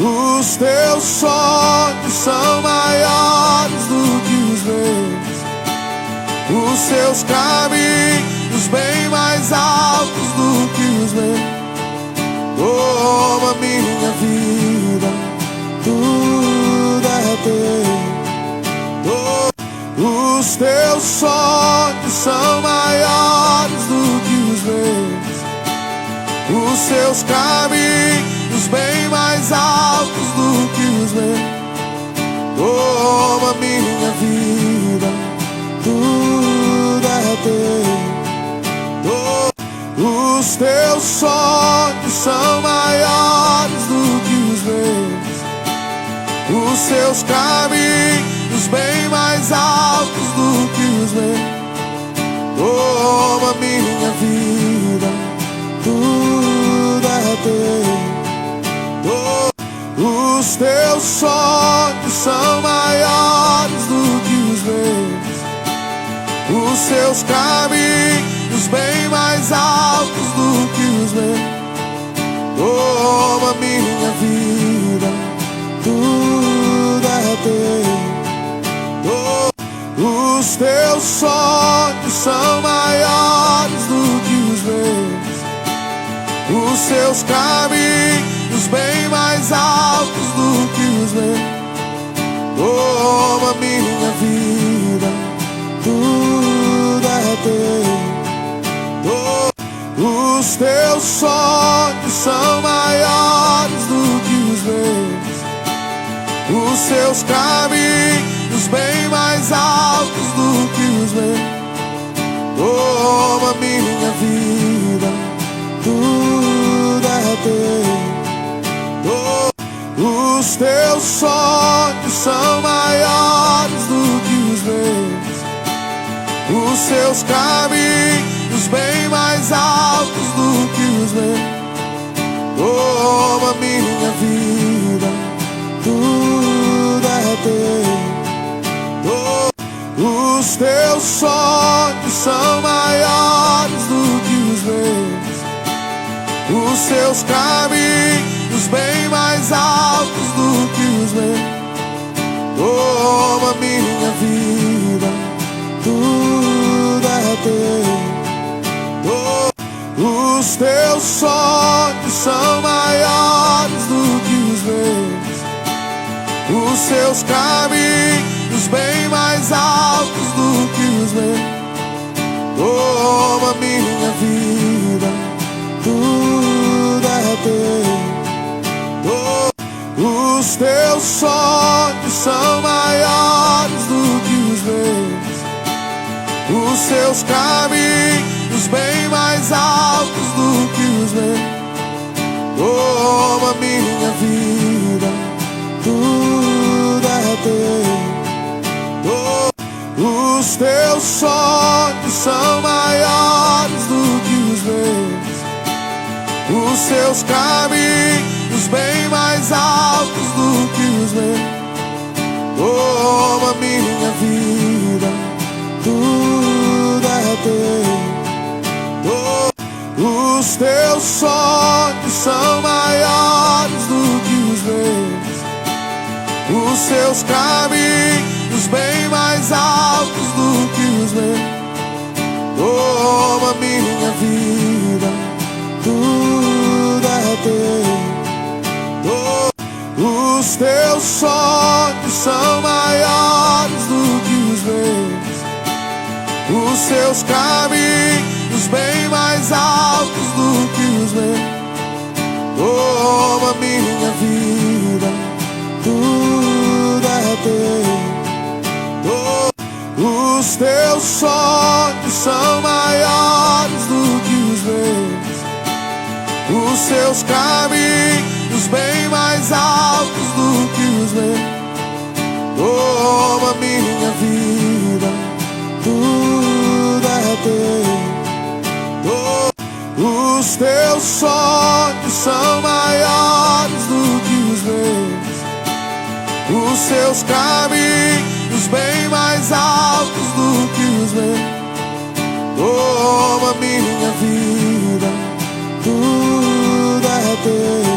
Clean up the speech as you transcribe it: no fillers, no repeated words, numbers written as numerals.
Os teus sonhos são maiores do que os meus, os seus caminhos bem mais altos do que os meus. Toma minha vida, tudo é teu. Os teus sonhos são maiores do que os meus, os seus caminhos bem mais altos do que os meus. Toma minha vida, tudo é teu. Os teus sonhos são maiores do que os meus, os seus caminhos bem mais altos do que os meus. Toma minha vida, tudo é teu. Os teus sonhos são maiores do que os meus, os seus caminhos bem mais altos do que os meus. Toma minha vida, tudo é teu. Os teus sonhos são maiores do que os meus, os seus caminhos bem mais altos do que os meus. Toma minha vida, tudo é teu. Os teus sonhos são maiores do que os meus, os seus caminhos bem mais altos do que os meus. Toma minha vida, tudo é teu. Os teus sonhos são maiores do que os meus, os seus caminhos bem mais altos do que os meus. Toma minha vida, tudo é teu. Os teus sonhos são maiores do que os meus, os seus caminhos bem mais altos do que os meus. Toma minha vida, tudo é teu. Os teus sonhos são maiores do que os meus, os seus caminhos bem mais altos do que os meus. Toma minha vida, tudo é teu. Os teus sonhos são maiores do que os meus, os seus caminhos bem mais altos do que os meus. Toma minha vida, tudo é teu. Os teus sonhos são maiores do que os meus, os seus caminhos bem mais altos do que os meus. Toma minha vida, tudo é teu. Os teus sonhos são maiores do que os meus, os seus caminhos bem mais altos do que os meus. Toma minha vida, tudo é teu. Os teus sonhos são maiores do que os meus, os seus caminhos bem mais altos do que os meus. Toma minha vida, tudo é teu. Os teus sonhos são maiores do que os meus, os seus caminhos bem mais altos do que os meus. Toma minha vida, tudo é teu. Os teus sonhos são maiores do que os meus, os seus caminhos bem mais altos do que os meus. Toma minha vida, tudo é teu.